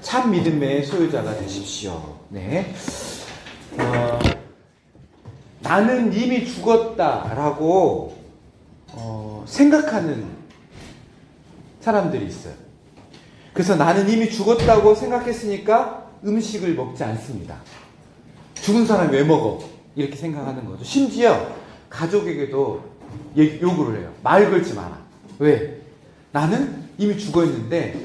참 믿음의 소유자가 되십시오. 네. 나는 이미 죽었다라고 생각하는 사람들이 있어요. 그래서 나는 이미 죽었다고 생각했으니까 음식을 먹지 않습니다. 죽은 사람이 왜 먹어? 이렇게 생각하는 거죠. 심지어 가족에게도 요구를 해요. 말 걸지 마라. 왜? 나는 이미 죽어 있는데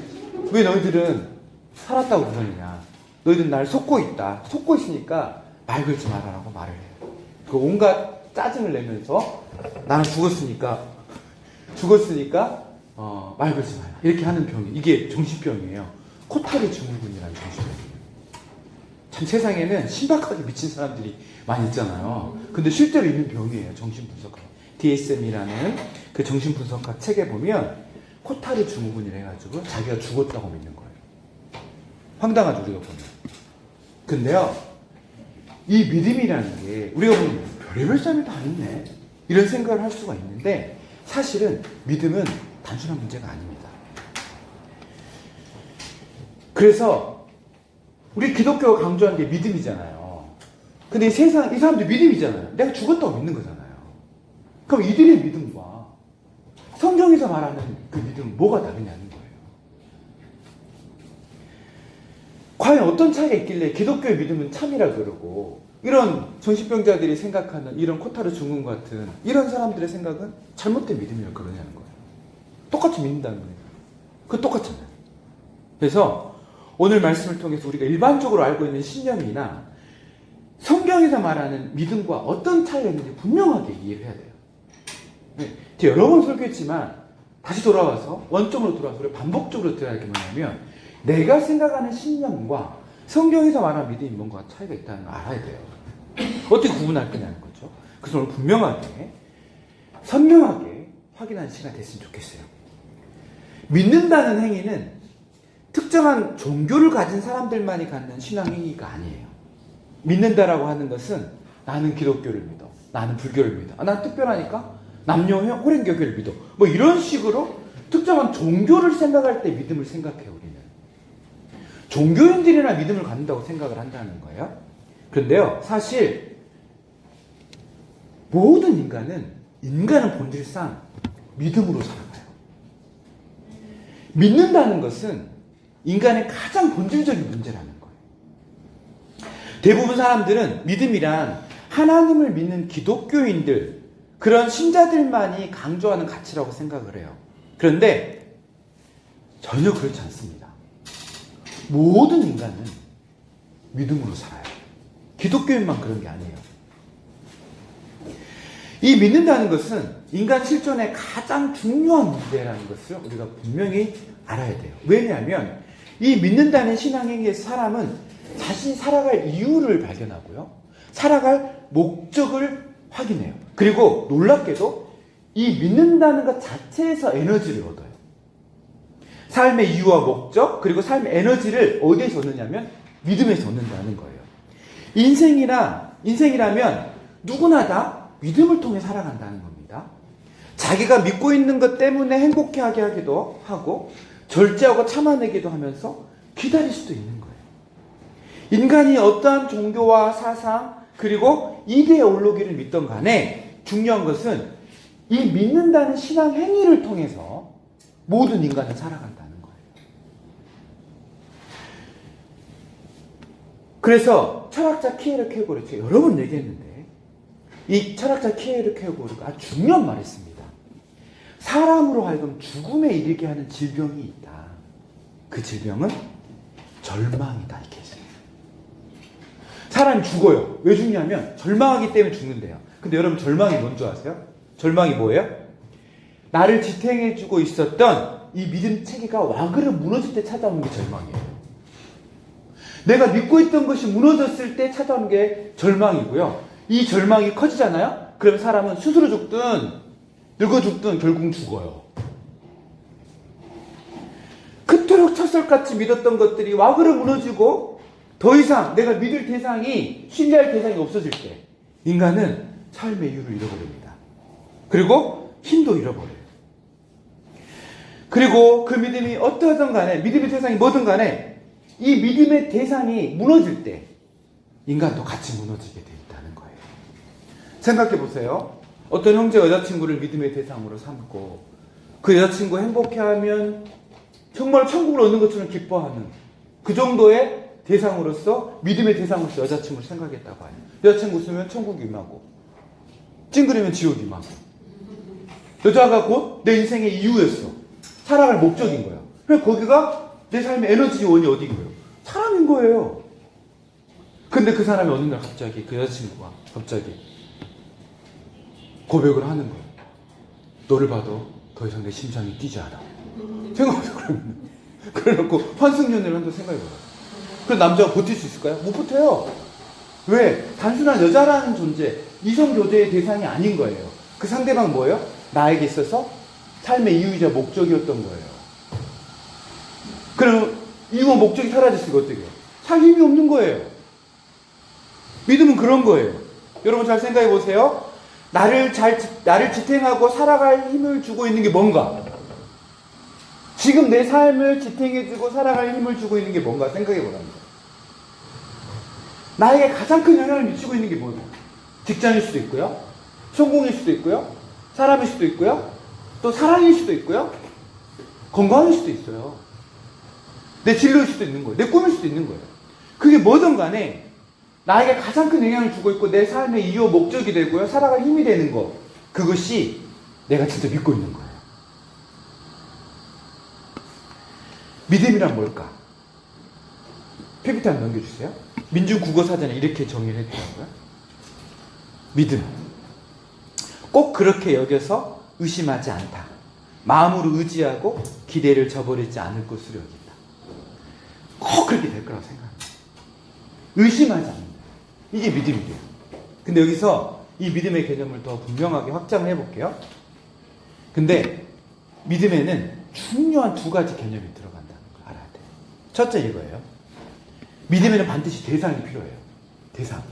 왜 너희들은 살았다고 그러느냐? 너희들은 날 속고 있다. 속고 있으니까 말 걸지 마라라고 말을 해요. 그 온갖 짜증을 내면서 나는 죽었으니까 말 걸지 마라. 이렇게 하는 병이, 이게 정신병이에요. 코타리 증후군이라는 정신병이에요. 참 세상에는 신박하게 미친 사람들이 많이 있잖아요. 근데 실제로 있는 병이에요. 정신분석학. DSM이라는 그 정신분석학 책에 보면 코타리 증후군이라 해가지고 자기가 죽었다고 믿는 거예요. 황당하죠, 우리가 보면. 근데요, 이 믿음이라는 게 우리가 보면 별의별 사람이 다 있네, 이런 생각을 할 수가 있는데 사실은 믿음은 단순한 문제가 아닙니다. 그래서 우리 기독교가 강조하는 게 믿음이잖아요. 근데 이 사람들 믿음이잖아요. 내가 죽었다고 믿는 거잖아요. 그럼 이들의 믿음과 성경에서 말하는 그 믿음은 뭐가 다르냐는 거예요. 과연 어떤 차이가 있길래 기독교의 믿음은 참이라 그러고 이런 정신병자들이 생각하는 이런 코타르 증후군 같은 이런 사람들의 생각은 잘못된 믿음이라고 그러냐는 거예요. 똑같이 믿는다는 거예요. 그거 똑같잖아요. 그래서 오늘 말씀을 통해서 우리가 일반적으로 알고 있는 신념이나 성경에서 말하는 믿음과 어떤 차이가 있는지 분명하게 이해를 해야 돼요. 제가 여러 번 설교했지만 다시 돌아와서 원점으로 돌아와서 우리가 반복적으로 들어야 할 게 뭐냐면 내가 생각하는 신념과 성경에서 말하는 믿음이 뭔가 차이가 있다는 걸 알아야 돼요. 어떻게 구분할 거냐는 거죠. 그래서 오늘 분명하게 선명하게 확인하는 시간이 됐으면 좋겠어요. 믿는다는 행위는 특정한 종교를 가진 사람들만이 갖는 신앙 행위가 아니에요. 믿는다라고 하는 것은 나는 기독교를 믿어, 나는 불교를 믿어, 난 특별하니까 남녀 호랭교교를 믿어, 뭐 이런 식으로 특정한 종교를 생각할 때 믿음을 생각해요. 우리는 종교인들이나 믿음을 갖는다고 생각을 한다는 거예요. 그런데요, 사실 모든 인간은 본질상 믿음으로 살아가요. 믿는다는 것은 인간의 가장 본질적인 문제라는 거예요. 대부분 사람들은 믿음이란 하나님을 믿는 기독교인들, 그런 신자들만이 강조하는 가치라고 생각을 해요. 그런데 전혀 그렇지 않습니다. 모든 인간은 믿음으로 살아요. 기독교인만 그런 게 아니에요. 이 믿는다는 것은 인간 실존의 가장 중요한 문제라는 것을 우리가 분명히 알아야 돼요. 왜냐하면 이 믿는다는 신앙행위에서 사람은 자신이 살아갈 이유를 발견하고요, 살아갈 목적을 확인해요. 그리고 놀랍게도 이 믿는다는 것 자체에서 에너지를 얻어요. 삶의 이유와 목적, 그리고 삶의 에너지를 어디에서 얻느냐면 믿음에서 얻는다는 거예요. 인생이라면 누구나 다 믿음을 통해 살아간다는 겁니다. 자기가 믿고 있는 것 때문에 행복해하게 하기도 하고 절제하고 참아내기도 하면서 기다릴 수도 있는 거예요. 인간이 어떠한 종교와 사상 그리고 이데에 올라오기를 믿던 간에 중요한 것은 이 믿는다는 신앙 행위를 통해서 모든 인간은 살아간다는 거예요. 그래서 철학자 키에르케고르, 제가 여러 번 얘기했는데 이 철학자 키에르케고르가 아주 중요한 말을 했습니다. 사람으로 하여금 죽음에 이르게 하는 질병이 있다. 그 질병은 절망이다. 이렇게 했어요. 사람이 죽어요. 왜 죽냐면 절망하기 때문에 죽는데요. 근데 여러분, 절망이 뭔지 아세요? 절망이 뭐예요? 나를 지탱해주고 있었던 이 믿음 체계가 와그르 무너질 때 찾아오는 게 절망이에요. 내가 믿고 있던 것이 무너졌을 때 찾아오는 게 절망이고요. 이 절망이 커지잖아요? 그럼 사람은 스스로 죽든 늙어 죽든 결국 죽어요. 그토록 철석같이 믿었던 것들이 와그르 무너지고 더 이상 내가 믿을 대상이, 신뢰할 대상이 없어질 때 인간은 삶의 이유를 잃어버립니다. 그리고 힘도 잃어버려요. 그리고 그 믿음이 어떠하든 간에, 믿음의 대상이 뭐든 간에 이 믿음의 대상이 무너질 때 인간도 같이 무너지게 돼 있다는 거예요. 생각해 보세요. 어떤 형제가 여자친구를 믿음의 대상으로 삼고 그 여자친구 행복해하면 정말 천국을 얻는 것처럼 기뻐하는 그 정도의 대상으로서 믿음의 대상으로서 여자친구를 생각했다고 해요. 여자친구 웃으면 천국이 임하고 찡그리면 지옥이 임하고 여자가 곧 내 인생의 이유였어. 살아갈 목적인 거야. 그래서 거기가 내 삶의 에너지원이 어딘 거예요? 사람인 거예요. 근데 그 사람이 어느 날 갑자기 그 여자친구가 갑자기 고백을 하는 거예요. 너를 봐도 더 이상 내 심장이 뛰지 않아. 생각해보세요. 그러면. 그래놓고 환승연애를 한다고 생각해봐요. 그래서 남자가 버틸 수 있을까요? 못 버텨요. 왜? 단순한 여자라는 존재, 이성교제의 대상이 아닌 거예요. 그 상대방 뭐예요? 나에게 있어서 삶의 이유이자 목적이었던 거예요. 그럼 이유와 목적이 사라졌으니까 어떻게 해요? 살 힘이 없는 거예요. 믿음은 그런 거예요. 여러분 잘 생각해 보세요. 나를 지탱하고 살아갈 힘을 주고 있는 게 뭔가? 지금 내 삶을 지탱해주고 살아갈 힘을 주고 있는 게 뭔가 생각해 보라는 거예요. 나에게 가장 큰 영향을 미치고 있는 게 뭐예요? 직장일 수도 있고요. 성공일 수도 있고요. 사람일 수도 있고요. 또 사랑일 수도 있고요. 건강일 수도 있어요. 내 진로일 수도 있는 거예요. 내 꿈일 수도 있는 거예요. 그게 뭐든 간에 나에게 가장 큰 영향을 주고 있고 내 삶의 이유 목적이 되고요. 살아갈 힘이 되는 것. 그것이 내가 진짜 믿고 있는 거예요. 믿음이란 뭘까? PPT 한번 넘겨주세요. 민중국어사전에 이렇게 정의를 했더라고요. 믿음. 꼭 그렇게 여겨서 의심하지 않다. 마음으로 의지하고 기대를 저버리지 않을 것으로 여긴다. 꼭 그렇게 될 거라고 생각합니다. 의심하지 않는다. 이게 믿음이에요. 근데 여기서 이 믿음의 개념을 더 분명하게 확장을 해볼게요. 근데 믿음에는 중요한 두 가지 개념이 들어간다는 걸 알아야 돼요. 첫째 이거예요. 믿음에는 반드시 대상이 필요해요. 대상.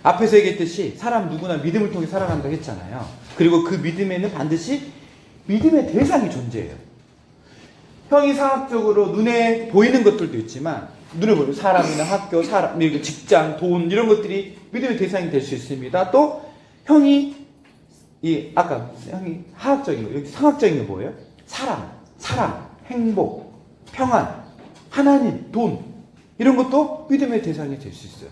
앞에서 얘기했듯이 사람 누구나 믿음을 통해 살아간다고 했잖아요. 그리고 그 믿음에는 반드시 믿음의 대상이 존재해요. 형이상학적으로 눈에 보이는 것들도 있지만 눈에 보이는 사람이나 학교, 사람, 직장, 돈 이런 것들이 믿음의 대상이 될 수 있습니다. 또 형이 아까 형이 하학적인 거, 여기 상학적인 거 뭐예요? 사랑, 행복, 평안, 하나님, 돈 이런 것도 믿음의 대상이 될 수 있어요.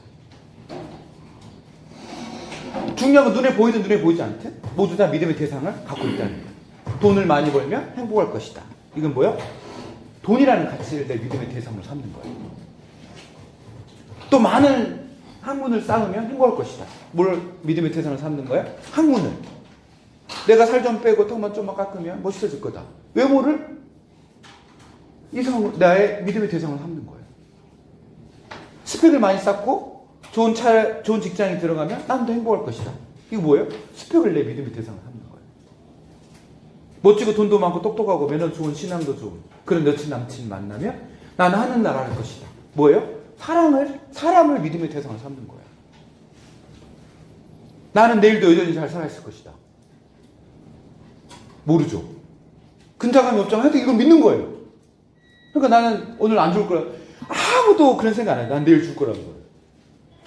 중요한 건 눈에 보이든 눈에 보이지 않든 모두 다 믿음의 대상을 갖고 있다는 거예요. 돈을 많이 벌면 행복할 것이다. 이건 뭐예요? 돈이라는 가치를 내 믿음의 대상으로 삼는 거예요. 또 많은 학문을 쌓으면 행복할 것이다. 뭘 믿음의 대상으로 삼는 거예요? 학문을. 내가 살 좀 빼고 턱만 좀만 깎으면 멋있어질 거다. 외모를 나의 믿음의 대상으로 삼는 거예요. 스펙을 많이 쌓고 좋은 직장에 들어가면 난 더 행복할 것이다. 이거 뭐예요? 스펙을 내 믿음의 대상으로 삼는 거예요. 멋지고 돈도 많고 똑똑하고 매너 좋은 신앙도 좋은 그런 여친 남친 만나면 나는 하는 나라 할 것이다. 뭐예요? 사람을 믿음의 대상으로 삼는 거예요. 나는 내일도 여전히 잘 살아있을 것이다. 모르죠. 근자감이 없지만 하여튼 이건 믿는 거예요. 그러니까 나는 오늘 안 죽을 거라. 아무도 그런 생각 안 해요. 난 내일 죽을 거라는 거예요.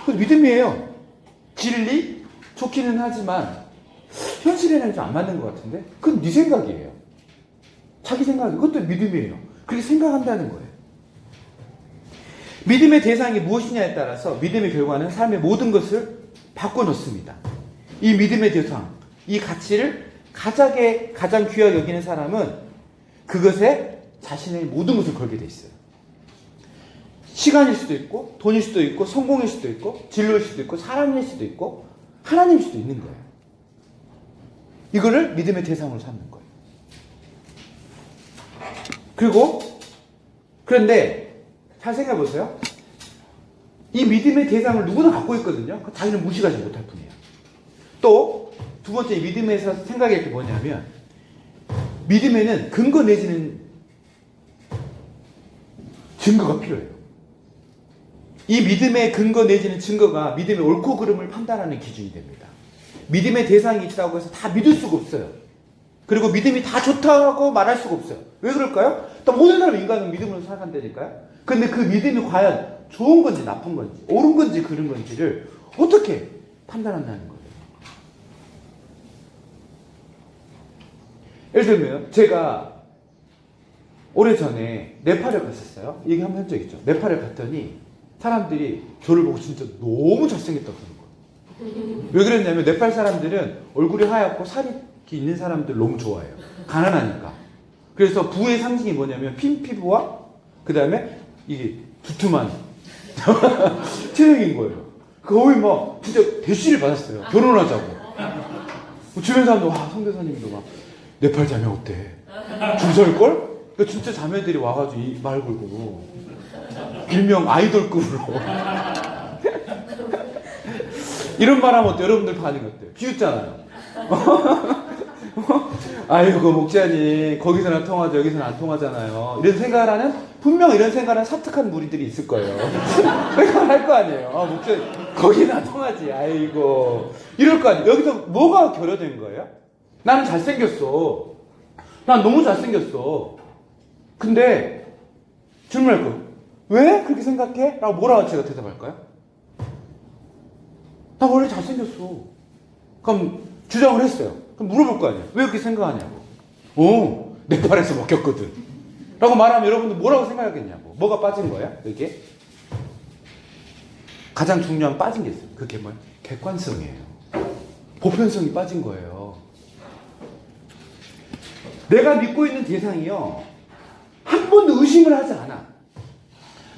그건 믿음이에요. 진리? 좋기는 하지만 현실에는 좀 안 맞는 것 같은데 그건 네 생각이에요. 자기 생각이 그것도 믿음이에요. 그렇게 생각한다는 거예요. 믿음의 대상이 무엇이냐에 따라서 믿음의 결과는 삶의 모든 것을 바꿔놓습니다. 이 믿음의 대상, 이 가치를 가장 귀하게 여기는 사람은 그것에 자신의 모든 것을 걸게 돼 있어요. 시간일 수도 있고 돈일 수도 있고 성공일 수도 있고 진로일 수도 있고 사랑일 수도 있고 하나님일 수도 있는 거예요. 이거를 믿음의 대상으로 삼는 거예요. 그런데 잘 생각해 보세요. 이 믿음의 대상을 누구나 갖고 있거든요. 자기는 무시하지 못할 뿐이에요. 또 두 번째 믿음에서 생각할 게 뭐냐면 믿음에는 근거 내지는 증거가 필요해요. 이 믿음의 근거 내지는 증거가 믿음의 옳고 그름을 판단하는 기준이 됩니다. 믿음의 대상이 있다고 해서 다 믿을 수가 없어요. 그리고 믿음이 다 좋다고 말할 수가 없어요. 왜 그럴까요? 또 모든 사람 인간은 믿음으로 살아간다니까요. 근데 그 믿음이 과연 좋은 건지 나쁜 건지 옳은 건지 그른 건지를 어떻게 판단한다는 거예요. 예를 들면 제가 오래전에 네팔을 갔었어요. 얘기 한번 한 적 있죠. 네팔을 갔더니 사람들이 저를 보고 진짜 너무 잘생겼다고 그러는 거예요. 왜 그랬냐면 네팔 사람들은 얼굴이 하얗고 살이 있는 사람들 너무 좋아해요. 가난하니까. 그래서 부의 상징이 뭐냐면 핀 피부와 그 다음에 이게 두툼한 체형인 거예요. 거의 막 진짜 대시를 받았어요. 결혼하자고. 주변 사람도 와 성대사님도 막 네팔 자매 어때? 줄 설걸? 그러니까 진짜 자매들이 와가지고 이 말 걸고 일명 아이돌급으로 이런 말 하면 어때? 여러분들 반응이 어때요? 비웃잖아요. 아이고 목자님 거기서는 통하죠 여기서는 안 통하잖아요. 이런 생각을 하는 분명 이런 생각을 하는 사특한 무리들이 있을 거예요. 생각을 할 거 아니에요. 아 목자님 거기는 안 통하지 아이고 이럴 거 아니에요. 여기서 뭐가 결여된 거예요? 나는 잘생겼어. 난 너무 잘생겼어. 근데 질문할 거예요. 왜 그렇게 생각해? 라고 뭐라고 제가 대답할까요? 나 원래 잘생겼어. 그럼 주장을 했어요. 그럼 물어볼 거 아니에요. 왜 그렇게 생각하냐고. 네팔에서 먹혔거든. 라고 말하면 여러분들 뭐라고 생각하겠냐고. 뭐가 빠진 거야? 이게 가장 중요한 빠진 게 있어요. 그게 뭐예요? 객관성이에요. 보편성이 빠진 거예요. 내가 믿고 있는 대상이요. 한 번도 의심을 하지 않아.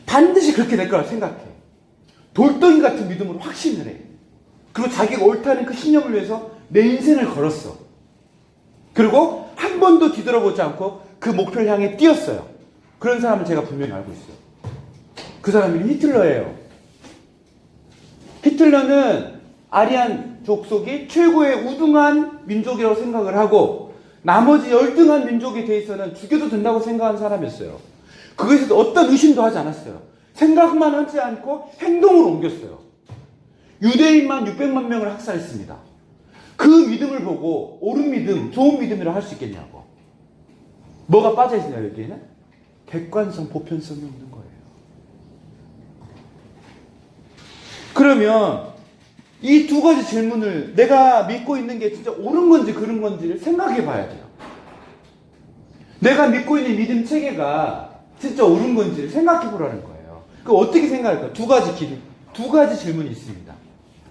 반드시 그렇게 될 거라 생각해. 돌덩이 같은 믿음으로 확신을 해. 그리고 자기가 옳다는 그 신념을 위해서 내 인생을 걸었어. 그리고 한 번도 뒤돌아보지 않고 그 목표를 향해 뛰었어요. 그런 사람을 제가 분명히 알고 있어요. 그 사람이 히틀러예요. 히틀러는 아리안 족속이 최고의 우등한 민족이라고 생각을 하고 나머지 열등한 민족에 대해서는 죽여도 된다고 생각하는 사람이었어요. 그것에 어떤 의심도 하지 않았어요. 생각만 하지 않고 행동으로 옮겼어요. 유대인만 600만 명을 학살했습니다. 그 믿음을 보고 옳은 믿음, 좋은 믿음이라고 할 수 있겠냐고. 뭐가 빠져있냐 여기에는? 객관성, 보편성이 없는 거예요. 그러면 이 두 가지 질문을 내가 믿고 있는 게 진짜 옳은 건지 그른 건지를 생각해 봐야 돼요. 내가 믿고 있는 믿음 체계가 진짜 옳은 건지를 생각해 보라는 거예요. 그 어떻게 생각할까요? 두 가지 질문이 있습니다.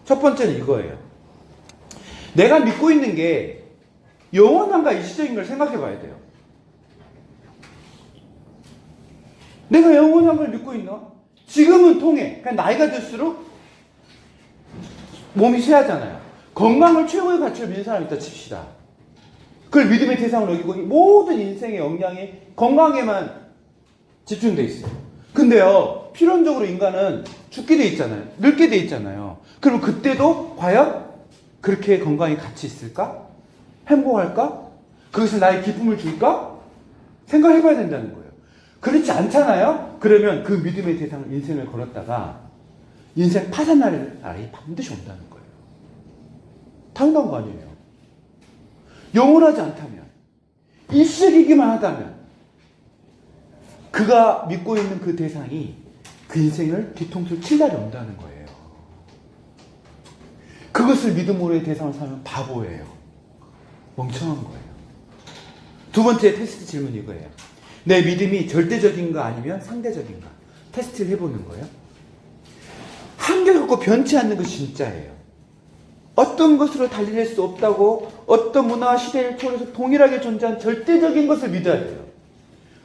첫 번째는 이거예요. 내가 믿고 있는 게 영원한가 일시적인 걸 생각해 봐야 돼요. 내가 영원한 걸 믿고 있나? 지금은 통해. 그냥 나이가 들수록 몸이 쇠하잖아요. 건강을 최고의 가치로 믿는 사람이 있다 칩시다. 그걸 믿음의 대상으로 여기고 모든 인생의 역량이 건강에만 집중돼 있어요. 근데요, 필연적으로 인간은 죽게 돼 있잖아요. 늙게 돼 있잖아요. 그럼 그때도 과연 그렇게 건강이 가치 있을까? 행복할까? 그것이 나의 기쁨을 줄까? 생각해 봐야 된다는 거예요. 그렇지 않잖아요? 그러면 그 믿음의 대상을 인생을 걸었다가 인생 파산날 날이 반드시 온다는 거예요. 당연한 거 아니에요. 영원하지 않다면, 일시적이기만 하다면, 그가 믿고 있는 그 대상이 그 인생을 뒤통수를 칠 날이 온다는 거예요. 그것을 믿음으로의 대상을 삼으면 바보예요. 멍청한 거예요. 두 번째 테스트 질문이 이거예요. 내 믿음이 절대적인가 아니면 상대적인가? 테스트를 해보는 거예요. 한결같고 변치 않는 것이 진짜예요. 어떤 것으로 달리낼 수 없다고 어떤 문화와 시대를 초월해서 동일하게 존재한 절대적인 것을 믿어야 돼요.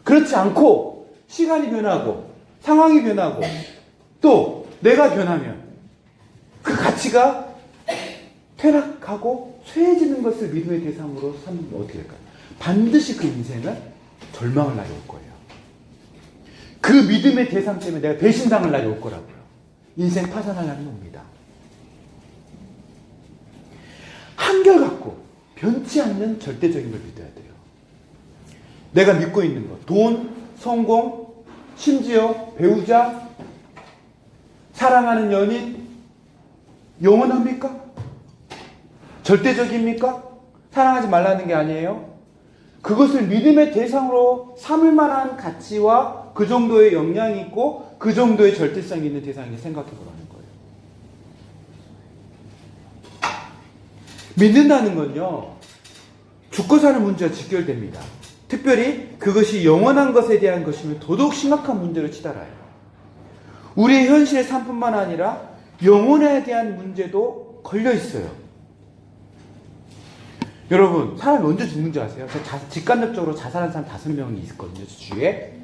그렇지 않고 시간이 변하고 상황이 변하고 또 내가 변하면 그 가치가 퇴락하고 쇠해지는 것을 믿음의 대상으로 삼으면 어떻게 될까요? 반드시 그 인생은 절망할 날이 올 거예요. 그 믿음의 대상 때문에 내가 배신당할 날이 올 거라고요. 인생 파산할 날이 옵니다. 한결같고 변치 않는 절대적인 걸 믿어야 돼요. 내가 믿고 있는 것, 돈, 성공, 심지어 배우자, 사랑하는 연인, 영원합니까? 절대적입니까? 사랑하지 말라는 게 아니에요. 그것을 믿음의 대상으로 삼을 만한 가치와 그 정도의 영향이 있고 그 정도의 절대성이 있는 대상이 생각해 보라는 거예요. 믿는다는 건요, 죽고 사는 문제와 직결됩니다. 특별히 그것이 영원한 것에 대한 것이면 더더욱 심각한 문제로 치달아요. 우리의 현실의 삶뿐만 아니라 영혼에 대한 문제도 걸려 있어요. 여러분, 사람이 언제 죽는지 아세요? 직간접적으로 자살한 사람 5명이 있거든요, 주위에.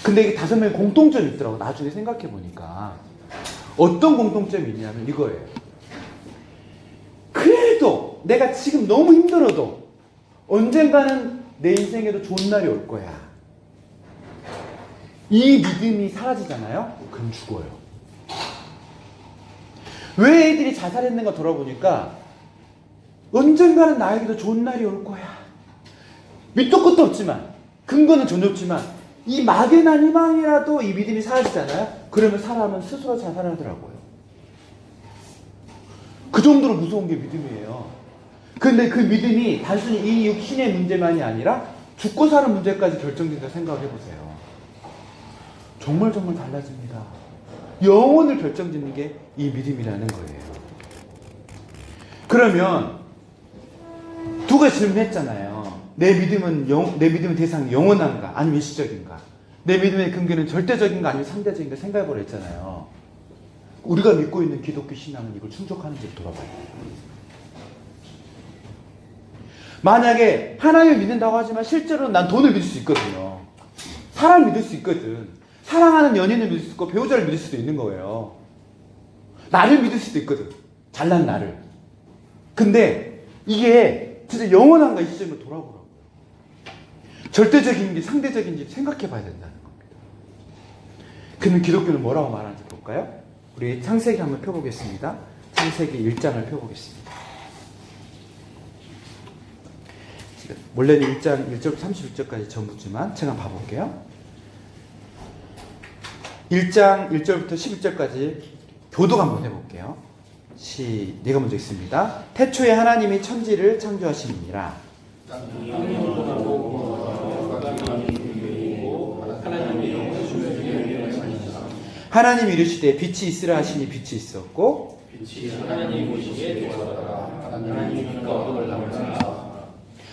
근데 이게 5명의 공통점이 있더라고, 나중에 생각해 보니까. 어떤 공통점이 있냐면 이거예요. 그래도 내가 지금 너무 힘들어도 언젠가는 내 인생에도 좋은 날이 올 거야. 이 믿음이 사라지잖아요? 그럼 죽어요. 왜 애들이 자살했는가 돌아보니까 언젠가는 나에게도 좋은 날이 올 거야. 밑도 끝도 없지만, 근거는 전혀 없지만 이 막연한 희망이라도 이 믿음이 사라지잖아요? 그러면 사람은 스스로 자살하더라고요. 그 정도로 무서운 게 믿음이에요. 근데 그 믿음이 단순히 이 육신의 문제만이 아니라 죽고 사는 문제까지 결정된다 생각을 해보세요. 정말 달라집니다. 영혼을 결정짓는 게 이 믿음이라는 거예요. 그러면 두 가지 질문했잖아요. 내 믿음은 대상이 영원한가 아니면 일시적인가? 내 믿음의 근거는 절대적인가 아니면 상대적인가 생각해보라 했잖아요. 우리가 믿고 있는 기독교 신앙은 이걸 충족하는지 돌아봐야 돼요. 만약에 하나님을 믿는다고 하지만 실제로 난 돈을 믿을 수 있거든요. 사람을 믿을 수 있거든. 사랑하는 연인을 믿을 수 있고 배우자를 믿을 수도 있는 거예요. 나를 믿을 수도 있거든. 잘난 나를. 근데 이게 진짜 영원한가 이 시점에 돌아보라고요. 절대적인지 상대적인지 생각해 봐야 된다는 겁니다. 그러면 기독교는 뭐라고 말하는지 볼까요? 우리 창세기 한번 펴보겠습니다. 창세기 1장을 펴보겠습니다. 원래는 1장 1절부터 31절까지 전부지만 제가 봐볼게요. 1장 1절부터 11절까지 교독 한번 해볼게요. 내가 먼저 읽습니다. 태초에 하나님이 천지를 창조하시니라. 하나님이 이르시되 빛이 있으라 하시니 빛이 있었고 빛이 하나님이 보시기에 좋았더라. 하나님이 빛과 어둠을 나누사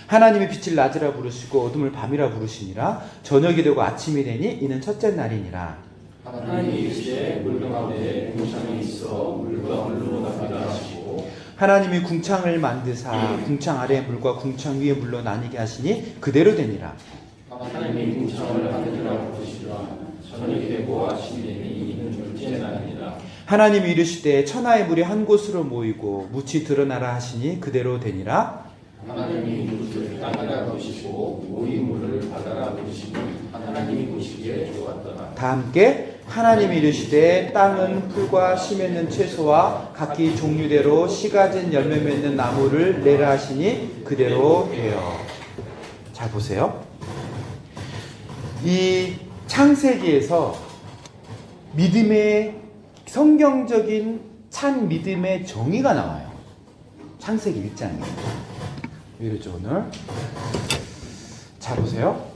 하나님이 빛을 낮이라 부르시고 어둠을 밤이라 부르시니라. 저녁이 되고 아침이 되니 이는 첫째 날이니라. 하나님이 이르시되 물 가운데 궁창이 있어 물과 물로 나누게 하시고 하나님이 궁창을 만드사 궁창 아래의 물과 궁창 위의 물로 나뉘게 하시니 그대로 되니라. 하나님이 궁창을 하늘이라 부르시더라. 저녁이 되고 아침이 되니 이는 둘째 날이니라. 하나님이 이르시되 천하의 물이 한 곳으로 모이고 묻이 드러나라 하시니 그대로 되니라. 하나님이 묻을 땅이라 부르시고 모인 물을 바다라 부르시니 하나님이 보시기에 좋았더라. 다 함께 하나님이 이르시되 땅은 풀과 씨 맺는 채소와 각기 종류대로 씨 가진 열매 맺는 나무를 내라 하시니 그대로 되어. 잘 보세요. 이 창세기에서 믿음의 성경적인 참 믿음의 정의가 나와요. 창세기 1장에. 왜 이러죠 오늘? 잘 보세요.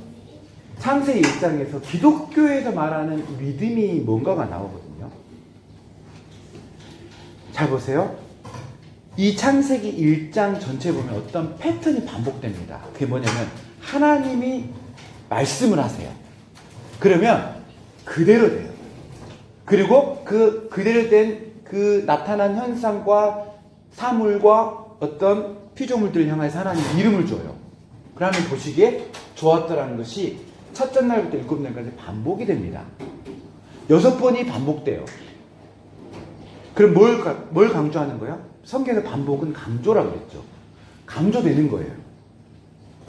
창세기 1장에서 기독교에서 말하는 믿음이 뭔가가 나오거든요. 잘 보세요. 이 창세기 1장 전체 보면 어떤 패턴이 반복됩니다. 그게 뭐냐면 하나님이 말씀을 하세요. 그러면 그대로 돼요. 그리고 그대로 된 그 나타난 현상과 사물과 어떤 피조물들을 향해서 하나님 이름을 줘요. 그러면 보시기에 좋았더라는 것이 첫째 날부터 7날까지 반복이 됩니다. 6번이 반복돼요. 그럼 뭘 강조하는 거예요? 성경의 반복은 강조라고 그랬죠. 강조되는 거예요.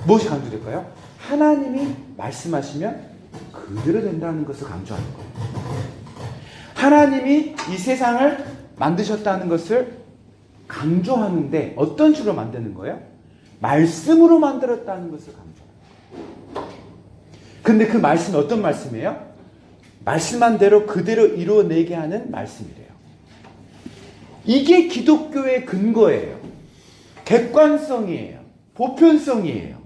무엇이 강조될까요? 하나님이 말씀하시면 그대로 된다는 것을 강조하는 거예요. 하나님이 이 세상을 만드셨다는 것을 강조하는데 어떤 식으로 만드는 거예요? 말씀으로 만들었다는 것을 강조해요. 근데 그 말씀은 어떤 말씀이에요? 말씀한 대로 그대로 이루어내게 하는 말씀이래요. 이게 기독교의 근거예요. 객관성이에요. 보편성이에요.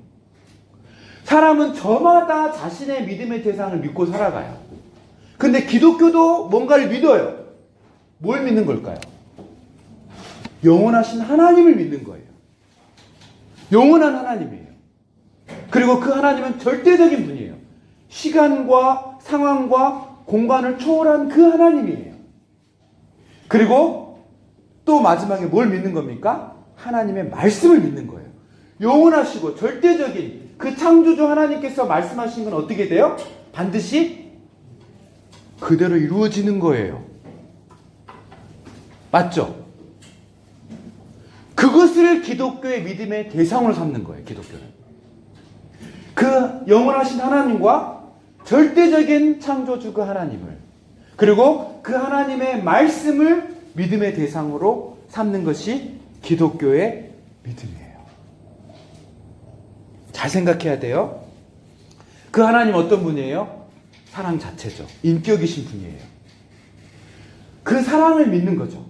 사람은 저마다 자신의 믿음의 대상을 믿고 살아가요. 근데 기독교도 뭔가를 믿어요. 뭘 믿는 걸까요? 영원하신 하나님을 믿는 거예요. 영원한 하나님이에요. 그리고 그 하나님은 절대적인 분이에요. 시간과 상황과 공간을 초월한 그 하나님이에요. 그리고 또 마지막에 뭘 믿는 겁니까? 하나님의 말씀을 믿는 거예요. 영원하시고 절대적인 그 창조주 하나님께서 말씀하신 건 어떻게 돼요? 반드시 그대로 이루어지는 거예요. 맞죠? 그것을 기독교의 믿음의 대상으로 삼는 거예요. 기독교는. 그 영원하신 하나님과 절대적인 창조주 그 하나님을, 그리고 그 하나님의 말씀을 믿음의 대상으로 삼는 것이 기독교의 믿음이에요. 잘 생각해야 돼요. 그 하나님 어떤 분이에요? 사랑 자체죠. 인격이신 분이에요. 그 사랑을 믿는 거죠.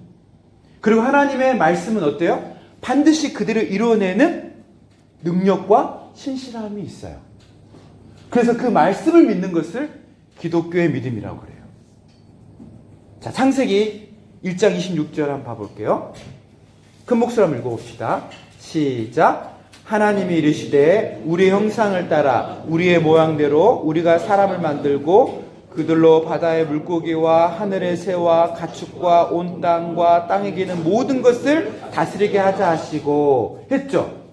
그리고 하나님의 말씀은 어때요? 반드시 그대로 이루어내는 능력과 신실함이 있어요. 그래서 그 말씀을 믿는 것을 기독교의 믿음이라고 그래요. 자, 창세기 1장 26절 한번 봐볼게요. 큰 목소리로 한번 읽어봅시다. 시작. 하나님이 이르시되 우리의 형상을 따라 우리의 모양대로 우리가 사람을 만들고 그들로 바다의 물고기와 하늘의 새와 가축과 온 땅과 땅에 기는 모든 것을 다스리게 하자 하시고 했죠.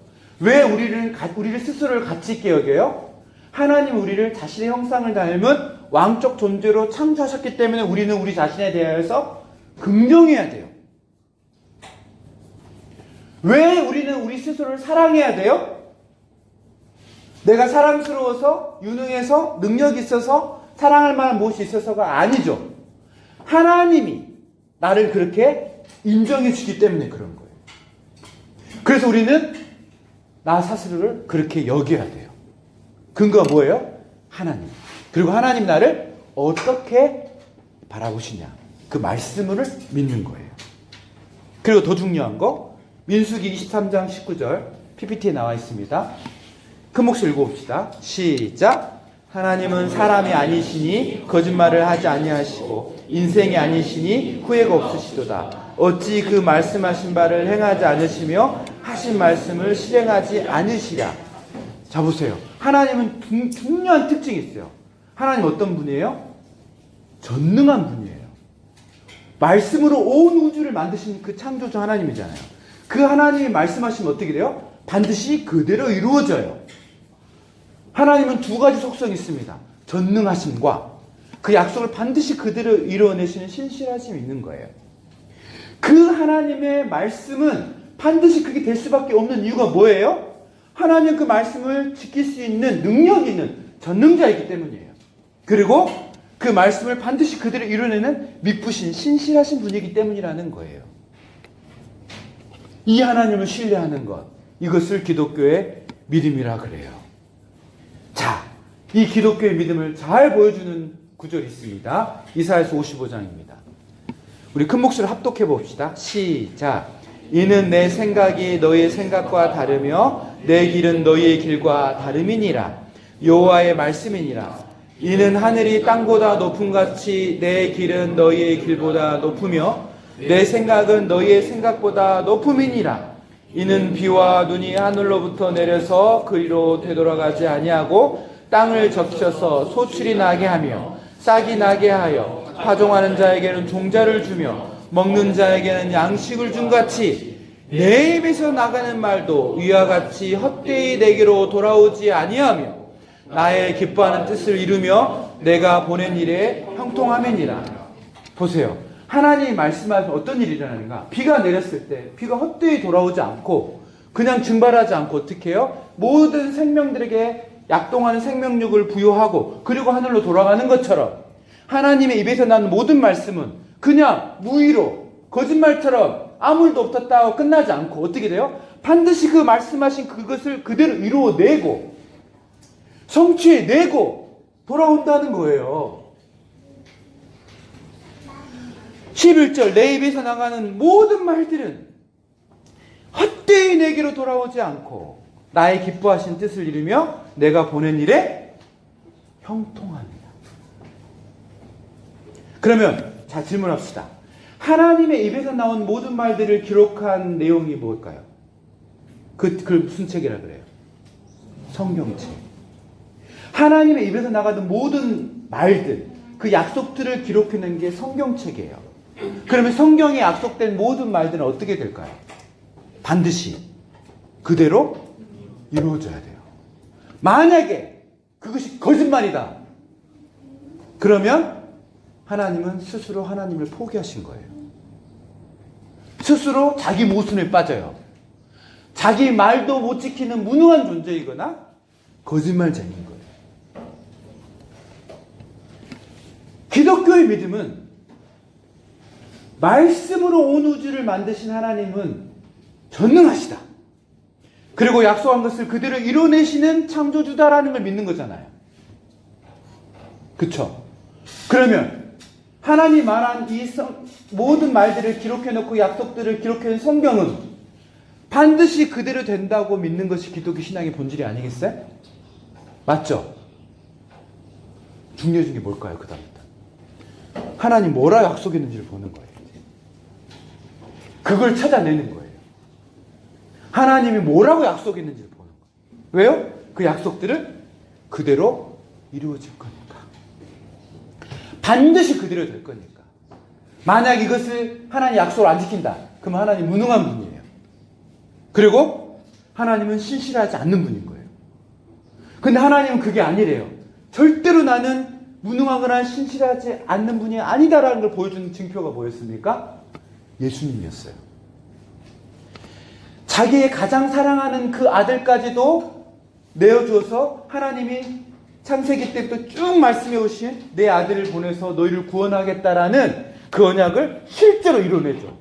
왜 우리를 스스로를 가치 있게 여겨요? 하나님 우리를 자신의 형상을 닮은 왕적 존재로 창조하셨기 때문에 우리는 우리 자신에 대하여서 긍정해야 돼요. 왜 우리는 우리 스스로를 사랑해야 돼요? 내가 사랑스러워서, 유능해서, 능력이 있어서, 사랑할 만한 무엇이 있어서가 아니죠. 하나님이 나를 그렇게 인정해 주기 때문에 그런 거예요. 그래서 우리는 나 스스로를 그렇게 여겨야 돼요. 근거가 뭐예요? 하나님. 그리고 하나님 나를 어떻게 바라보시냐. 그 말씀을 믿는 거예요. 그리고 더 중요한 거, 민수기 23장 19절 PPT에 나와 있습니다. 큰 목소리 읽어봅시다. 시작. 하나님은 사람이 아니시니 거짓말을 하지 아니하시고 인생이 아니시니 후회가 없으시도다. 어찌 그 말씀하신 바를 행하지 않으시며 하신 말씀을 실행하지 않으시랴. 자 보세요. 하나님은 중요한 특징이 있어요. 하나님 어떤 분이에요? 전능한 분이에요. 말씀으로 온 우주를 만드신 그 창조주 하나님이잖아요. 그 하나님이 말씀하시면 어떻게 돼요? 반드시 그대로 이루어져요. 하나님은 두 가지 속성이 있습니다. 전능하심과 그 약속을 반드시 그대로 이루어내시는 신실하심이 있는 거예요. 그 하나님의 말씀은 반드시 그게 될 수밖에 없는 이유가 뭐예요? 하나님 그 말씀을 지킬 수 있는 능력이 있는 전능자이기 때문이에요. 그리고 그 말씀을 반드시 그대로 이루어내는 믿부신 신실하신 분이기 때문이라는 거예요. 이 하나님을 신뢰하는 것, 이것을 기독교의 믿음이라 그래요. 자, 이 기독교의 믿음을 잘 보여주는 구절이 있습니다. 이사야서 55장입니다. 우리 큰 목소리로 합독해 봅시다. 시작. 이는 내 생각이 너희의 생각과 다르며 내 길은 너희의 길과 다름이니라. 여호와의 말씀이니라. 이는 하늘이 땅보다 높음 같이 내 길은 너희의 길보다 높으며 내 생각은 너희의 생각보다 높음이니라. 이는 비와 눈이 하늘로부터 내려서 그리로 되돌아가지 아니하고 땅을 적셔서 소출이 나게 하며 싹이 나게 하여 파종하는 자에게는 종자를 주며 먹는 자에게는 양식을 준 같이 내 입에서 나가는 말도 위와 같이 헛되이 내게로 돌아오지 아니하며 나의 기뻐하는 뜻을 이루며 내가 보낸 일에 형통함이니라. 보세요. 하나님이 말씀하시면 어떤 일이 일어나는가? 비가 내렸을 때 비가 헛되이 돌아오지 않고 그냥 증발하지 않고 어떻게 해요? 모든 생명들에게 약동하는 생명력을 부여하고 그리고 하늘로 돌아가는 것처럼 하나님의 입에서 나는 모든 말씀은 그냥 무의로 거짓말처럼 아무 일도 없었다 하고 끝나지 않고 어떻게 돼요? 반드시 그 말씀하신 그것을 그대로 이루어내고 성취해내고 돌아온다는 거예요. 11절 내 입에서 나가는 모든 말들은 헛되이 내게로 돌아오지 않고 나의 기뻐하신 뜻을 이루며 내가 보낸 일에 형통합니다. 그러면 자, 질문합시다. 하나님의 입에서 나온 모든 말들을 기록한 내용이 뭘까요? 그걸 무슨 책이라 그래요? 성경책. 하나님의 입에서 나가는 모든 말들, 그 약속들을 기록해낸 게 성경책이에요. 그러면 성경에 약속된 모든 말들은 어떻게 될까요? 반드시 그대로 이루어져야 돼요. 만약에 그것이 거짓말이다, 그러면 하나님은 스스로 하나님을 포기하신 거예요. 스스로 자기 모순에 빠져요. 자기 말도 못 지키는 무능한 존재이거나 거짓말쟁이인 거예요. 기독교의 믿음은 말씀으로 온 우주를 만드신 하나님은 전능하시다. 그리고 약속한 것을 그대로 이뤄내시는 창조주다라는 걸 믿는 거잖아요. 그쵸? 그러면 하나님 말한 이 모든 말들을 기록해놓고 약속들을 기록해놓은 성경은 반드시 그대로 된다고 믿는 것이 기독교 신앙의 본질이 아니겠어요? 맞죠? 중요한 게 뭘까요? 그 다음부터 하나님 뭐라 약속했는지를 보는 거예요. 그걸 찾아내는 거예요. 하나님이 뭐라고 약속했는지를 보는 거예요. 왜요? 그 약속들은 그대로 이루어질 거니까. 반드시 그대로 될 거니까. 만약 이것을 하나님 약속을 안 지킨다, 그러면 하나님 무능한 분이에요. 그리고 하나님은 신실하지 않는 분인 거예요. 근데 하나님은 그게 아니래요. 절대로 나는 무능하거나 신실하지 않는 분이 아니다라는 걸 보여주는 증표가 뭐였습니까? 예수님이었어요. 자기의 가장 사랑하는 그 아들까지도 내어주어서 하나님이 창세기 때부터 쭉 말씀해 오신 내 아들을 보내서 너희를 구원하겠다라는 그 언약을 실제로 이뤄내죠.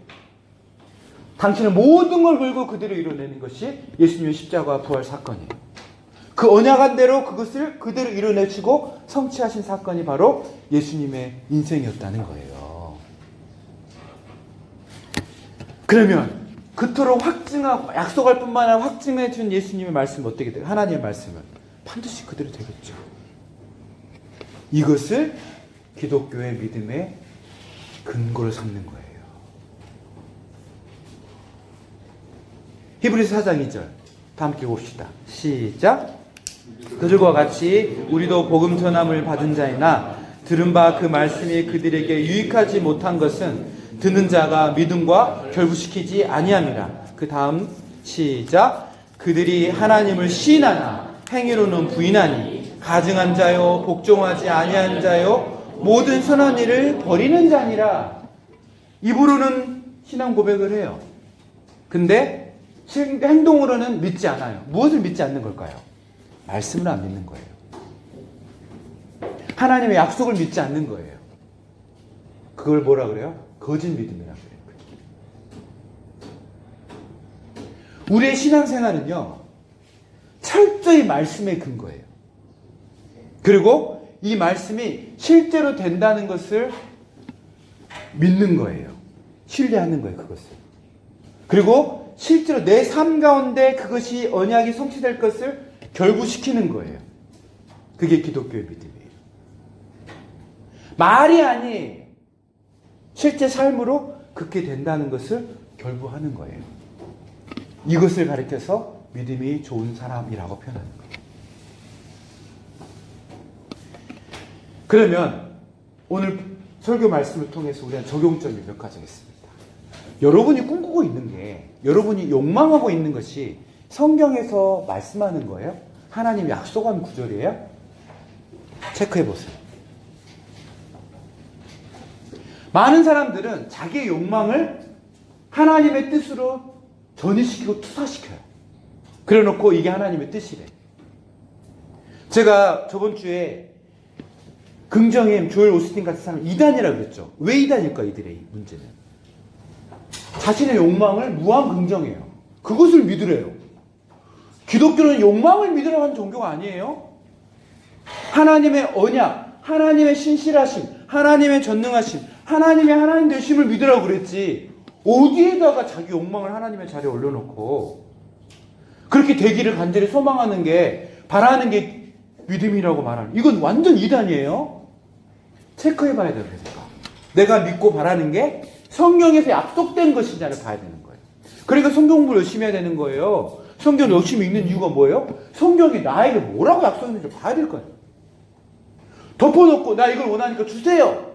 당신은 모든 걸 걸고 그대로 이뤄내는 것이 예수님의 십자가 부활 사건이에요. 그 언약한 대로 그것을 그대로 이뤄내시고 성취하신 사건이 바로 예수님의 인생이었다는 거예요. 그러면 그토록 확증하고 약속할 뿐만 아니라 확증해 준 예수님의 말씀은 어떻게 돼요? 하나님의 말씀은 반드시 그대로 되겠죠. 이것을 기독교의 믿음의 근거를 삼는 거예요. 히브리서 4장 2절 다 함께 봅시다. 시작. 그들과 같이 우리도 복음 전함을 받은 자이나 들은 바 그 말씀이 그들에게 유익하지 못한 것은 듣는 자가 믿음과 결부시키지 아니함이라. 그 다음 시작. 그들이 하나님을 시인하나 행위로는 부인하니 가증한 자요 복종하지 아니한 자요 모든 선한 일을 버리는 자니라. 입으로는 신앙 고백을 해요. 근데 행동으로는 믿지 않아요. 무엇을 믿지 않는 걸까요? 말씀을 안 믿는 거예요. 하나님의 약속을 믿지 않는 거예요. 그걸 뭐라 그래요? 거짓 믿음이라고 그래요. 우리의 신앙생활은요, 철저히 말씀에 근거해요. 그리고 이 말씀이 실제로 된다는 것을 믿는 거예요. 신뢰하는 거예요, 그것을. 그리고 실제로 내 삶 가운데 그것이 언약이 성취될 것을 결부시키는 거예요. 그게 기독교의 믿음이에요. 말이 아니에요. 실제 삶으로 그렇게 된다는 것을 결부하는 거예요. 이것을 가리켜서 믿음이 좋은 사람이라고 표현하는 거예요. 그러면 오늘 설교 말씀을 통해서 우리가 적용점이 몇 가지가 있습니다. 여러분이 꿈꾸고 있는 게, 여러분이 욕망하고 있는 것이 성경에서 말씀하는 거예요? 하나님이 약속한 구절이에요? 체크해 보세요. 많은 사람들은 자기의 욕망을 하나님의 뜻으로 전이시키고 투사시켜요. 그래 놓고 이게 하나님의 뜻이래. 제가 저번 주에 긍정의 조엘 오스틴 같은 사람을 이단이라고 그랬죠. 왜 이단일까, 이들의 문제는? 자신의 욕망을 무한 긍정해요. 그것을 믿으래요. 기독교는 욕망을 믿으라고 하는 종교가 아니에요. 하나님의 언약, 하나님의 신실하심, 하나님의 전능하심, 하나님의 하나님 되심을 믿으라고 그랬지. 어디에다가 자기 욕망을 하나님의 자리에 올려놓고 그렇게 되기를 간절히 소망하는 게, 바라는 게 믿음이라고 말하는, 이건 완전 이단이에요. 체크해 봐야 돼요. 그래서 내가 믿고 바라는 게 성경에서 약속된 것이냐를 봐야 되는 거예요. 그러니까 성경 공부를 열심히 해야 되는 거예요. 성경을 열심히 읽는 이유가 뭐예요? 성경이 나에게 뭐라고 약속했는지 봐야 될 거예요. 덮어놓고 나 이걸 원하니까 주세요,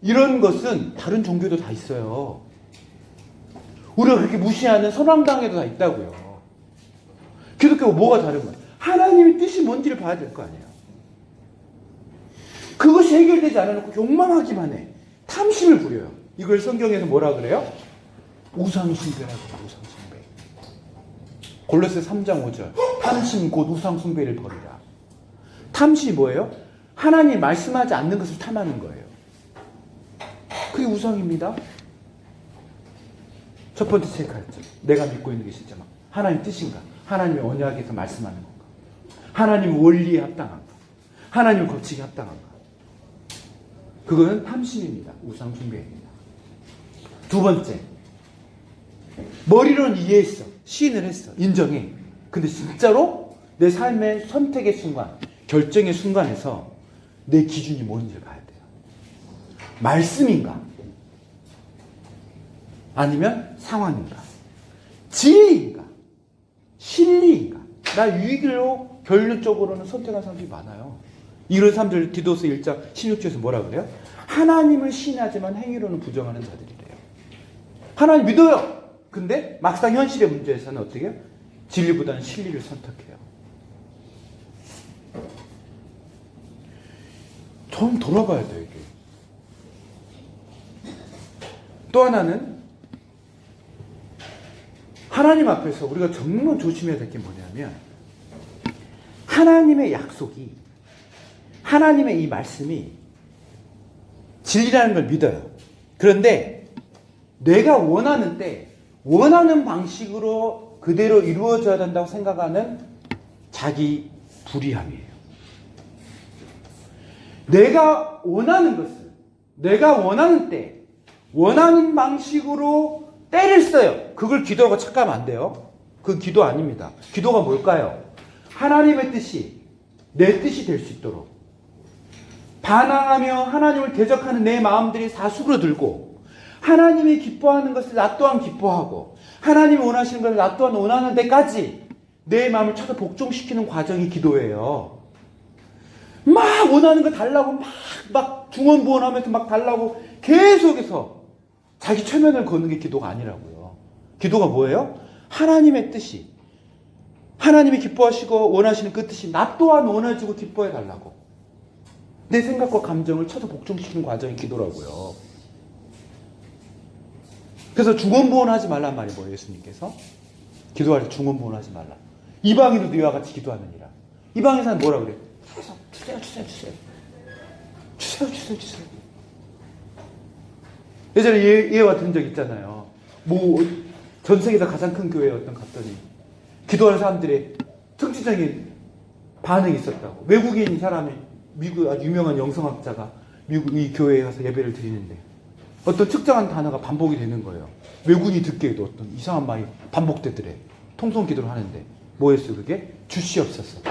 이런 것은 다른 종교도 다 있어요. 우리가 그렇게 무시하는 선왕당에도 다 있다고요. 기독교가 뭐가 다른 거예요? 하나님의 뜻이 뭔지를 봐야 될 거 아니에요. 그것이 해결되지 않아놓고 욕망하기만 해. 탐심을 부려요. 이걸 성경에서 뭐라 그래요? 우상숭배라고 해요. 우상숭배. 골로새 3장 5절. 탐심 곧 우상숭배를 버리라. 탐심이 뭐예요? 하나님 말씀하지 않는 것을 탐하는 거예요. 그게 우상입니다. 첫 번째 체크했죠. 내가 믿고 있는 게 진짜 막 하나님 뜻인가? 하나님의 언약에서 말씀하는 건가? 하나님 원리에 합당한가? 하나님 법칙에 합당한가? 그거는 탐심입니다. 우상숭배입니다. 두 번째, 머리로는 이해했어. 시인을 했어. 인정해. 근데 진짜로 내 삶의 선택의 순간, 결정의 순간에서 내 기준이 뭔지를 봐야 돼요. 말씀인가? 아니면 상황인가? 진리인가? 실리인가? 나 유익으로 결론적으로는 선택한 사람들이 많아요. 이런 사람들 디도서 1장 16절에서 뭐라 그래요? 하나님을 신하지만 행위로는 부정하는 자들이래요. 하나님 믿어요. 근데 막상 현실의 문제에서는 어떻게 해요? 진리보다는 실리를 선택해요. 좀 돌아봐야 돼요, 이게. 또 하나는 하나님 앞에서 우리가 정말 조심해야 될 게 뭐냐면, 하나님의 약속이, 하나님의 이 말씀이 진리라는 걸 믿어요. 그런데 내가 원하는 때 원하는 방식으로 그대로 이루어져야 된다고 생각하는 자기 불의함이에요. 내가 원하는 것을 내가 원하는 때 원하는 방식으로 때를 써요. 그걸 기도라고 착각하면 안 돼요. 그건 기도 아닙니다. 기도가 뭘까요? 하나님의 뜻이 내 뜻이 될 수 있도록 반항하며 하나님을 대적하는 내 마음들이 다 수그러들고, 하나님이 기뻐하는 것을 나 또한 기뻐하고, 하나님이 원하시는 것을 나 또한 원하는 데까지 내 마음을 쳐서 복종시키는 과정이 기도예요. 막 원하는 거 달라고 막 중언부언하면서 막 달라고 계속해서 자기 최면을 거는 게 기도가 아니라고요. 기도가 뭐예요? 하나님의 뜻이, 하나님이 기뻐하시고 원하시는 그 뜻이 나 또한 원해지고 기뻐해 달라고 내 생각과 감정을 쳐서 복종시키는 과정이 기도라고요. 그래서 중언부언하지 말란 말이 뭐예요? 예수님께서 기도할 때 중언부언하지 말라. 이방인도 이와 같이 기도하느니라. 이방인 사람 뭐라 그래요? 계속 주세요, 주세요, 주세요, 주세요, 주세요, 주세요. 예전에 예와 들은 적 있잖아요. 뭐 전 세계에서 가장 큰 교회에 어떤 갔더니 기도하는 사람들의 특징적인 반응이 있었다고. 외국인 사람이, 미국 아주 유명한 영성학자가 미국 이 교회에 가서 예배를 드리는데 어떤 특정한 단어가 반복이 되는 거예요. 외국인이 듣기에도 어떤 이상한 말이 반복되더래. 통성 기도를 하는데 뭐였어요 그게? 주시옵소서.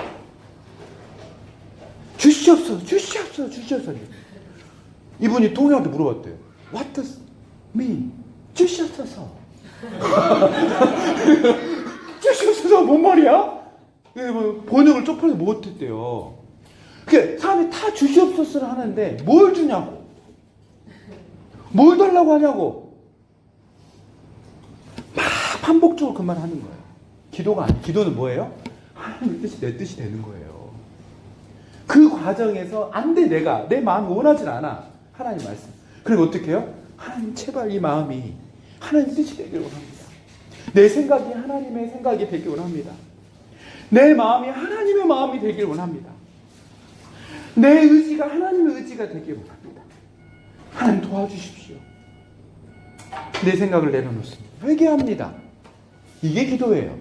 주시옵소서, 주시옵소서, 주시옵소서. 이분이 통역한테 물어봤대요. What does mean? 주시옵소서. 주시옵소서 뭔 말이야? 번역을 쪽팔려서 못했대요. 그 사람이 다 주시옵소서를 하는데 뭘 주냐고, 뭘 달라고 하냐고 막 반복적으로 그 말 하는 거예요. 기도가 아니, 기도는 뭐예요? 하나님의 뜻이 내 뜻이 되는 거예요. 그 과정에서 안 돼, 내가 내 마음이 원하진 않아. 하나님 말씀. 그리고 어떻게 해요? 하나님 제발 이 마음이 하나님 뜻이 되길 원합니다. 내 생각이 하나님의 생각이 되길 원합니다. 내 마음이 하나님의 마음이 되길 원합니다. 내 의지가 하나님의 의지가 되길 원합니다. 하나님 도와주십시오. 내 생각을 내려놓습니다. 회개합니다. 이게 기도예요.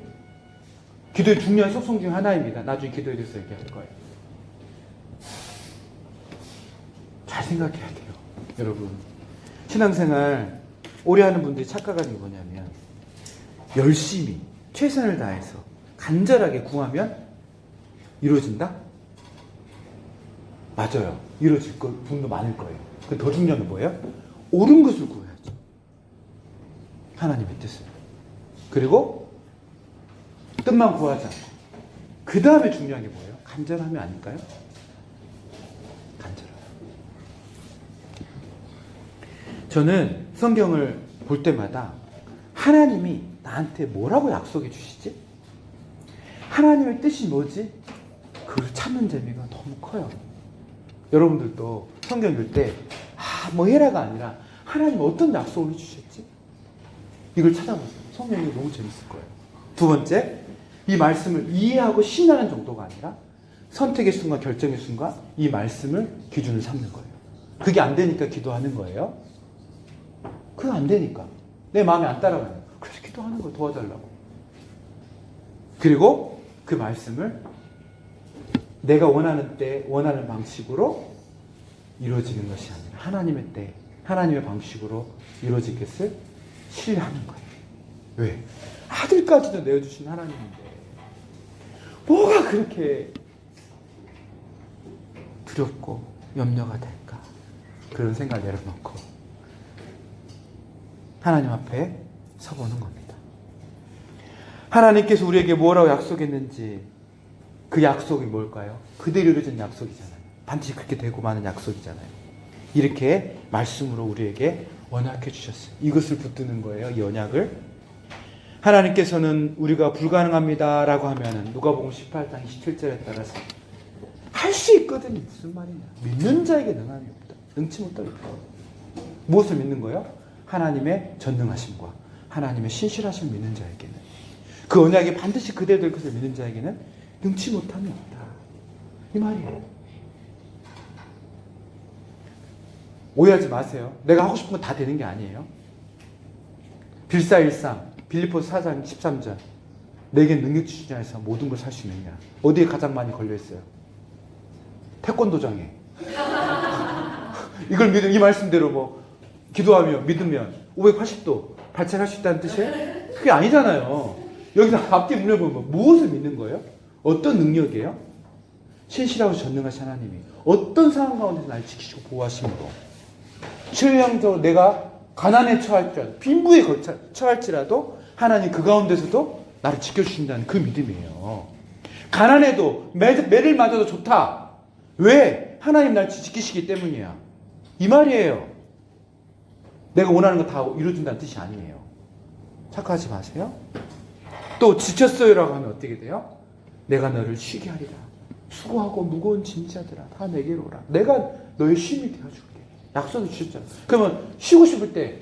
기도의 중요한 속성 중 하나입니다. 나중에 기도에 대해서 얘기할 거예요. 잘 생각해야 돼요. 여러분, 신앙생활 오래 하는 분들이 착각하는 게 뭐냐면 열심히 최선을 다해서 간절하게 구하면 이루어진다? 맞아요. 이루어질 분도 많을 거예요. 더 중요한 건 뭐예요? 옳은 것을 구해야죠. 하나님의 뜻을. 그리고 뜻만 구하지 않고 그 다음에 중요한 게 뭐예요? 간절함이 아닐까요? 간절함. 저는 성경을 볼 때마다 하나님이 나한테 뭐라고 약속해 주시지? 하나님의 뜻이 뭐지? 그걸 찾는 재미가 너무 커요. 여러분들도 성경 읽을 때 뭐 해라가 아니라 하나님 어떤 약속을 해주셨지? 이걸 찾아보세요. 성경이 너무 재밌을 거예요. 두 번째, 이 말씀을 이해하고 신나는 정도가 아니라 선택의 순간, 결정의 순간 이 말씀을 기준을 삼는 거예요. 그게 안 되니까 기도하는 거예요. 그거 안 되니까. 내 마음에 안 따라가요. 그래서 기도하는 거예요. 도와달라고. 그리고 그 말씀을 내가 원하는 때, 원하는 방식으로 이루어지는 것이 아니라 하나님의 때, 하나님의 방식으로 이루어질 것을 신뢰하는 거예요. 왜? 아들까지도 내어주신 하나님인데 뭐가 그렇게 두렵고 염려가 될까? 그런 생각을 내려놓고 하나님 앞에 서보는 겁니다. 하나님께서 우리에게 뭐라고 약속했는지 그 약속이 뭘까요? 그대로 이루어진 약속이잖아요. 반드시 그렇게 되고 마는 약속이잖아요. 이렇게 말씀으로 우리에게 언약해 주셨어요. 이것을 붙드는 거예요. 이 언약을. 하나님께서는 우리가 불가능합니다 라고 하면은 누가복음 18장 27절에 따라서 할 수 있거든요. 무슨 말이냐. 믿는 자에게 능함이 없다. 능치 못하겠다. 무엇을 믿는 거예요? 하나님의 전능하심과 하나님의 신실하심을 믿는 자에게는, 그 언약이 반드시 그대로 될 것을 믿는 자에게는 능치 못함이 없다. 이 말이에요. 오해하지 마세요. 내가 하고 싶은 건 다 되는 게 아니에요. 빌사일상 빌립보서 4장 13절 내게 능력 주시지 않아서 모든 걸 살 수 있느냐. 어디에 가장 많이 걸려있어요? 태권도장에. 이걸 믿으면 이 말씀대로 뭐 기도하며 믿으면 580도 발차할 수 있다는 뜻이에요? 그게 아니잖아요. 여기서 앞뒤 물려보면 무엇을 믿는 거예요? 어떤 능력이에요? 신실하고 전능하신 하나님이 어떤 상황 가운데서 날 지키시고 보호하심으로 신령적으로 내가 가난에 처할지라도 빈부에 처할지라도 하나님 그 가운데서도 나를 지켜주신다는 그 믿음이에요. 가난해도 매를 맞아도 좋다. 왜? 하나님 날 지키시기 때문이야. 이 말이에요. 내가 원하는 거 다 이루어준다는 뜻이 아니에요. 착각하지 마세요. 또 지쳤어요라고 하면 어떻게 돼요? 내가 너를 쉬게 하리라. 수고하고 무거운 짐자들아 다 내게로 오라. 내가 너의 쉼이 되어줄게. 약속을 주셨잖아. 그러면 쉬고 싶을 때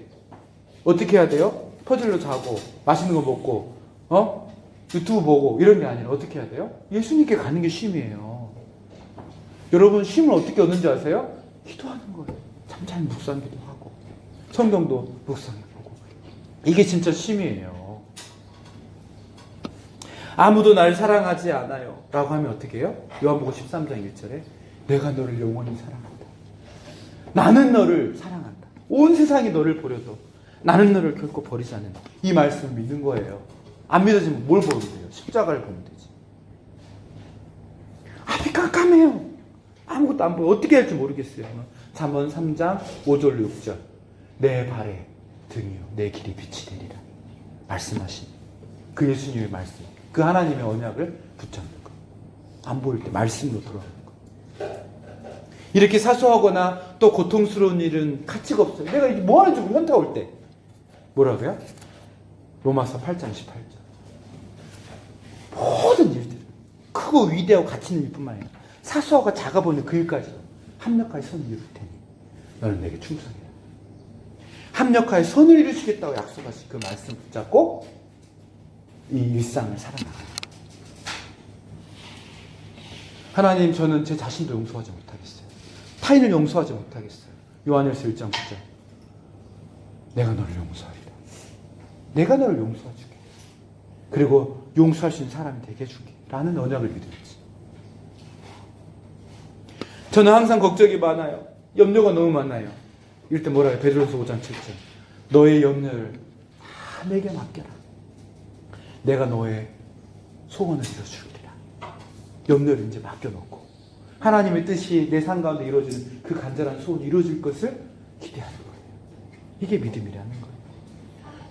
어떻게 해야 돼요? 퍼즐로 자고 맛있는 거 먹고 유튜브 보고 이런 게 아니라 어떻게 해야 돼요? 예수님께 가는 게 쉼이에요. 여러분 쉼을 어떻게 얻는지 아세요? 기도하는 거예요. 잠잠히 묵상기도 하고 성경도 묵상해보고. 이게 진짜 쉼이에요. 아무도 날 사랑하지 않아요 라고 하면 어떻게 해요? 요한복음 13장 1절에 내가 너를 영원히 사랑한다. 나는 너를 사랑한다. 온 세상이 너를 버려도 나는 너를 결코 버리지 않는다. 이 말씀을 믿는 거예요. 안 믿어지면 뭘 보면 돼요? 십자가를 보면 되지. 앞이 깜깜해요. 아무것도 안 보여. 어떻게 할지 모르겠어요. 잠언 3장 5절 6절 내 발에 등이요 내 길이 빛이 되리라 말씀하신 그 예수님의 말씀, 그 하나님의 언약을 붙잡는 거. 안 보일 때 말씀으로 돌아오는 거. 이렇게 사소하거나 또 고통스러운 일은 가치가 없어요. 내가 뭐 하는지 현타 올 때 뭐라고요? 로마서 8장 18절 모든 일들 크고 위대하고 가치 있는 일뿐만 아니라 사소하고 작아 보이는 그 일까지도 합력하여 선을 이룰 테니 너는 내게 충성해라. 합력하여 선을 이루시겠다고 약속하신 그 말씀 붙잡고 이 일상을 살아나가요. 하나님, 저는 제 자신도 용서하지 못하겠어요. 타인을 용서하지 못하겠어요. 요한일서 1장 9절 내가 너를 용서하리라. 내가 너를 용서해줄게. 그리고 용서할 수 있는 사람이 되게 해줄게 라는 언약을 믿었지. 저는 항상 걱정이 많아요. 염려가 너무 많아요. 이럴 때 뭐라 해요? 베드로서 5장 7절 너의 염려를 다 내게 맡겨라. 내가 너의 소원을 이뤄주리라. 염려를 이제 맡겨놓고 하나님의 뜻이 내 삶 가운데 이루어지는 그 간절한 소원이 이루어질 것을 기대하는 거예요. 이게 믿음이라는 거예요.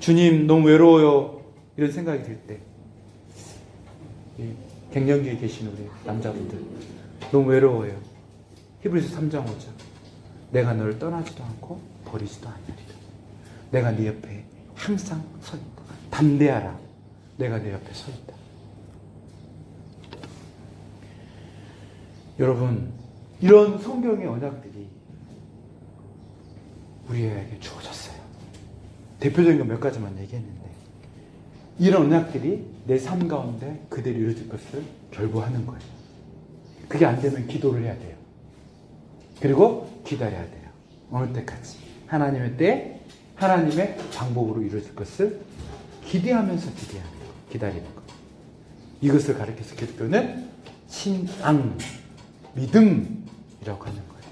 주님 너무 외로워요 이런 생각이 들 때 갱년기에 계신 우리 남자분들 너무 외로워요. 히브리서 3장 5절 내가 너를 떠나지도 않고 버리지도 않으리라. 내가 네 옆에 항상 서 있다. 담대하라. 내가 네 옆에 서 있다. 여러분 이런 성경의 언약들이 우리에게 주어졌어요. 대표적인 건 몇 가지만 얘기했는데 이런 언약들이 내 삶 가운데 그대로 이루어질 것을 결부하는 거예요. 그게 안 되면 기도를 해야 돼요. 그리고 기다려야 돼요. 어느 때까지? 하나님의 때, 하나님의 방법으로 이루어질 것을 기대하면서 기다리는 것. 이것을 가르쳐서 기독교는 신앙, 믿음이라고 하는 거예요.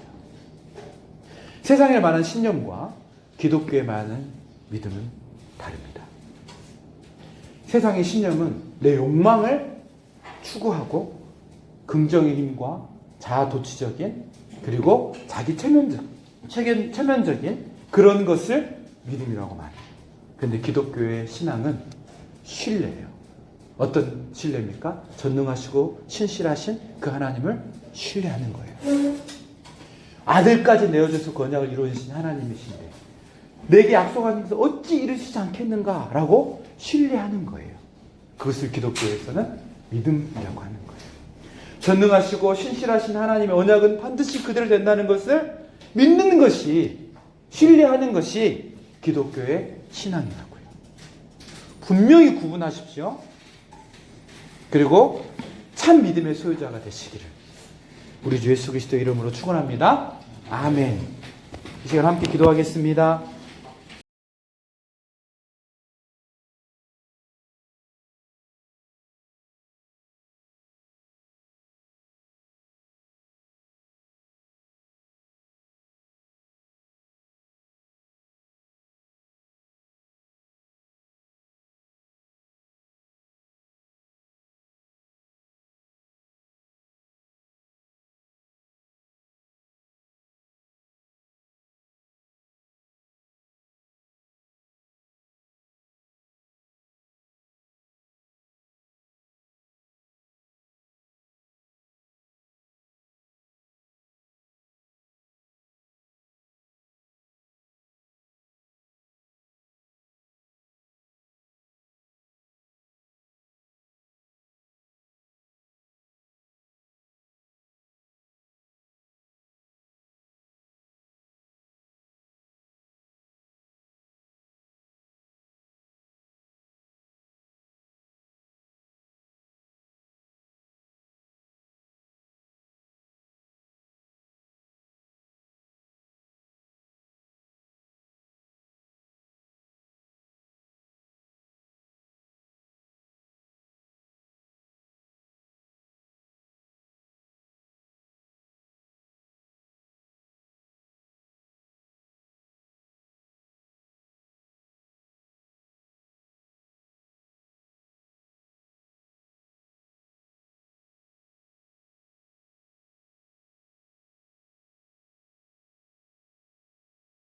세상에 말하는 신념과 기독교에 말하는 믿음은 다릅니다. 세상의 신념은 내 욕망을 추구하고 긍정의 힘과 자아도취적인 그리고 자기 체면적인 그런 것을 믿음이라고 말해요. 그런데 기독교의 신앙은 신뢰예요. 어떤 신뢰입니까? 전능하시고 신실하신 그 하나님을 신뢰하는 거예요. 아들까지 내어줘서 언약을 이루어주신 하나님이신데 내게 약속하신 것을 어찌 이루시지 않겠는가 라고 신뢰하는 거예요. 그것을 기독교에서는 믿음이라고 하는 거예요. 전능하시고 신실하신 하나님의 언약은 반드시 그대로 된다는 것을 믿는 것이, 신뢰하는 것이 기독교의 신앙이라고요. 분명히 구분하십시오. 그리고 참 믿음의 소유자가 되시기를 우리 주 예수 그리스도 이름으로 축원합니다. 아멘. 이 시간 함께 기도하겠습니다.